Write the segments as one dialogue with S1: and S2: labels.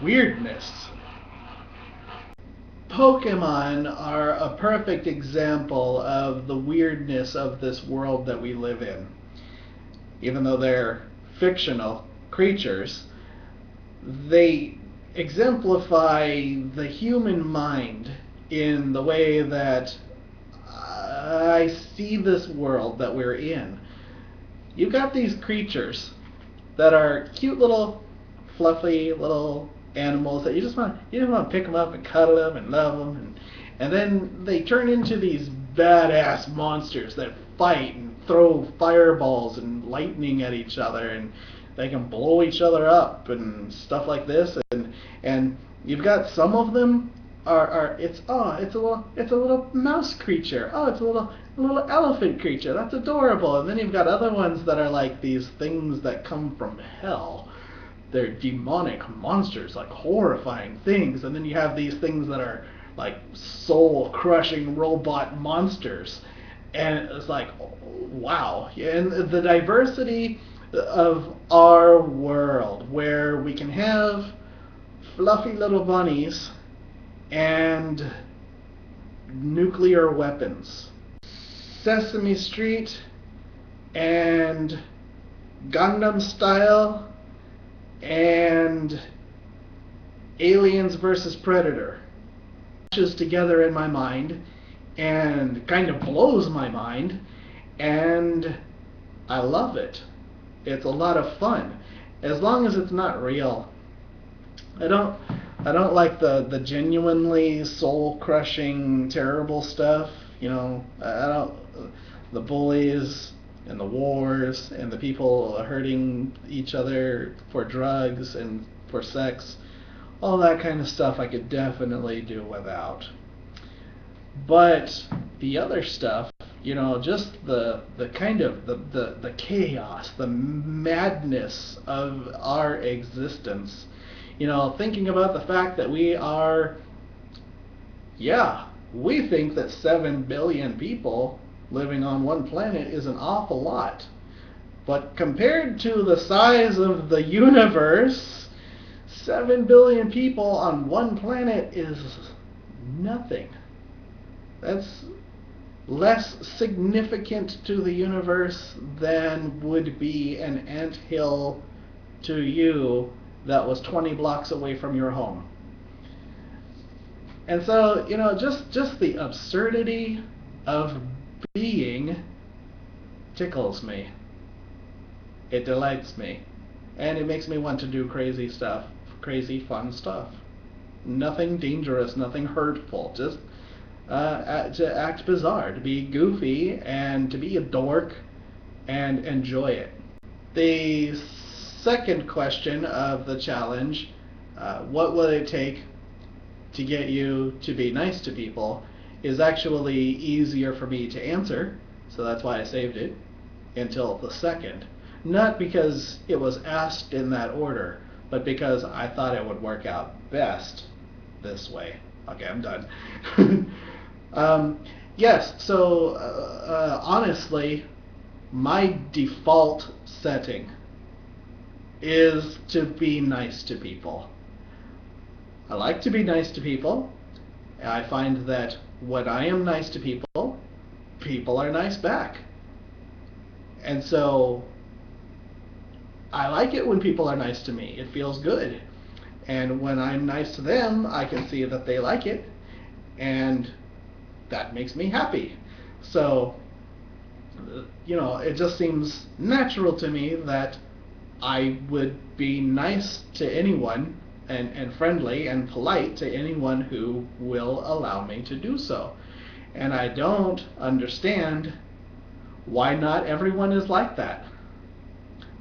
S1: weirdness. Pokemon are a perfect example of the weirdness of this world that we live in. Even though they're fictional creatures, they exemplify the human mind in the way that I see this world that we're in. You've got these creatures that are cute little fluffy little animals that you just want to pick them up and cuddle them and love them, and then they turn into these badass monsters that fight and throw fireballs and lightning at each other, and they can blow each other up and stuff like this, and you've got some of them are it's a little mouse creature, it's a little elephant creature, that's adorable, and then you've got other ones that are like these things that come from hell. They're demonic monsters, like horrifying things, and then you have these things that are like soul-crushing robot monsters, and it's like, wow. And the diversity of our world, where we can have fluffy little bunnies and nuclear weapons, Sesame Street and Gangnam Style and Aliens versus Predator matches together in my mind and kind of blows my mind, and I love it. It's a lot of fun, as long as it's not real. I don't like the genuinely soul-crushing, terrible stuff. I don't, the bullies and the wars and the people hurting each other for drugs and for sex, all that kind of stuff I could definitely do without. But the other stuff, just the kind of the chaos, the madness of our existence, thinking about the fact that we think that 7 billion people living on one planet is an awful lot. But compared to the size of the universe, 7 billion people on one planet is nothing. That's less significant to the universe than would be an anthill to you that was 20 blocks away from your home. And so, just the absurdity of being tickles me. It delights me. And it makes me want to do crazy stuff, crazy fun stuff. Nothing dangerous, nothing hurtful, just to act bizarre, to be goofy, and to be a dork, and enjoy it. The second question of the challenge, what will it take to get you to be nice to people, is actually easier for me to answer, so that's why I saved it until the second. Not because it was asked in that order, but because I thought it would work out best this way. Okay, I'm done. Yes, so honestly, my default setting is to be nice to people. I like to be nice to people. I find that when I am nice to people, people are nice back. And so I like it when people are nice to me. It feels good. And when I'm nice to them, I can see that they like it, and that makes me happy. So, it just seems natural to me that I would be nice to anyone and friendly and polite to anyone who will allow me to do so. And I don't understand why not everyone is like that.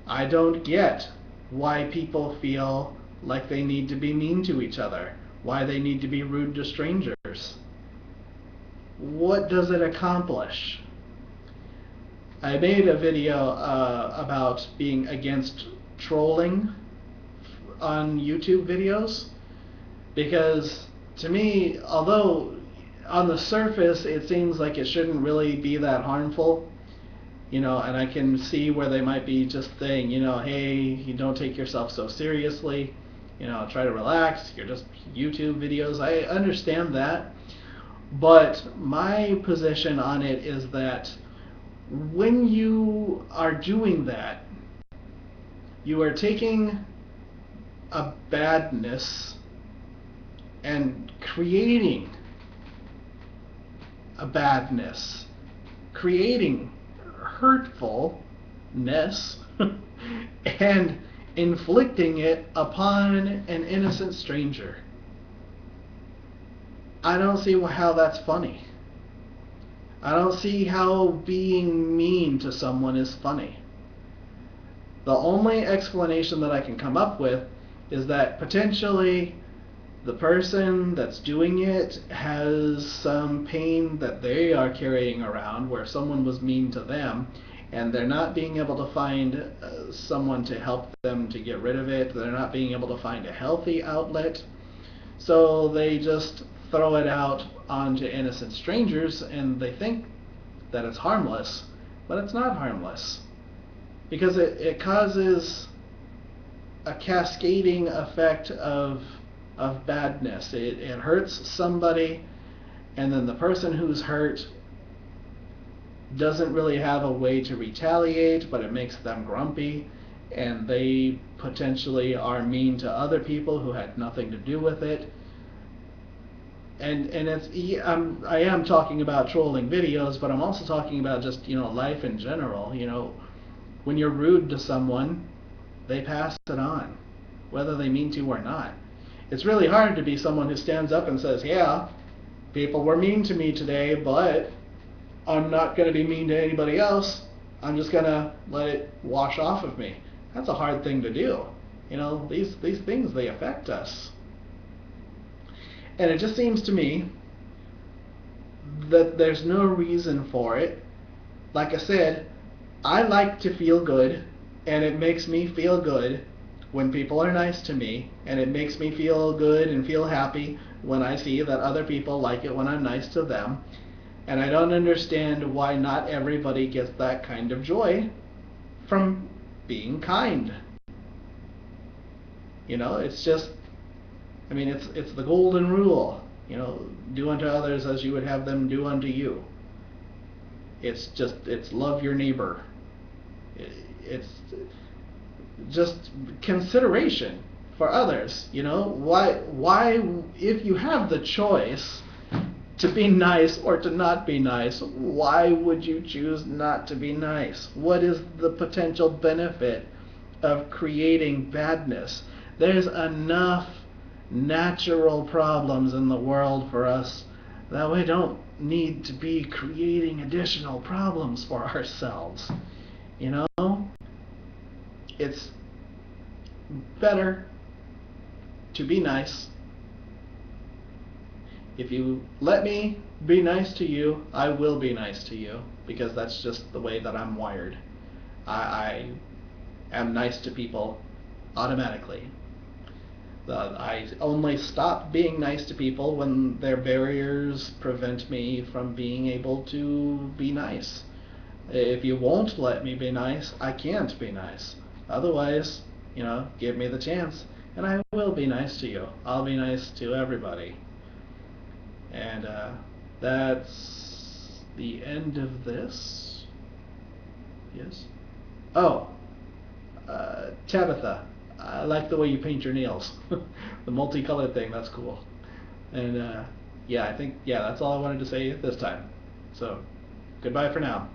S1: I don't get why people feel like they need to be mean to each other, why they need to be rude to strangers. What does it accomplish? I made a video about being against trolling on YouTube videos, because to me, although on the surface it seems like it shouldn't really be that harmful, and I can see where they might be just saying, hey, you don't take yourself so seriously, try to relax. You're just YouTube videos. I understand that. But my position on it is that when you are doing that, you are taking a badness and creating a badness, creating hurtfulness, and inflicting it upon an innocent stranger. I don't see how that's funny. I don't see how being mean to someone is funny. The only explanation that I can come up with is that potentially the person that's doing it has some pain that they are carrying around where someone was mean to them, and they're not being able to find someone to help them to get rid of it. They're not being able to find a healthy outlet. So they just throw it out onto innocent strangers, and they think that it's harmless, but it's not harmless. Because it causes a cascading effect of badness. It hurts somebody, and then the person who's hurt doesn't really have a way to retaliate, but it makes them grumpy, and they potentially are mean to other people who had nothing to do with it. And I am talking about trolling videos, but I'm also talking about just life in general. When you're rude to someone, they pass it on, whether they mean to or not. It's really hard to be someone who stands up and says, yeah, people were mean to me today, but I'm not going to be mean to anybody else. I'm just going to let it wash off of me. That's a hard thing to do. These things, they affect us. And it just seems to me that there's no reason for it. Like I said, I like to feel good, and it makes me feel good when people are nice to me, and it makes me feel good and feel happy when I see that other people like it when I'm nice to them. And I don't understand why not everybody gets that kind of joy from being kind. It's just, it's the golden rule. Do unto others as you would have them do unto you. It's love your neighbor. It's just consideration for others. Why, if you have the choice to be nice or to not be nice, why would you choose not to be nice? What is the potential benefit of creating badness? There's enough natural problems in the world for us that we don't need to be creating additional problems for ourselves. It's better to be nice. If you let me be nice to you, I will be nice to you, because that's just the way that I'm wired. I am nice to people automatically. I only stop being nice to people when their barriers prevent me from being able to be nice. If you won't let me be nice, I can't be nice. Otherwise, give me the chance, and I will be nice to you. I'll be nice to everybody. And that's the end of this. Yes? Oh, Tabitha, I like the way you paint your nails. The multicolored thing, that's cool. And I think that's all I wanted to say this time. So, goodbye for now.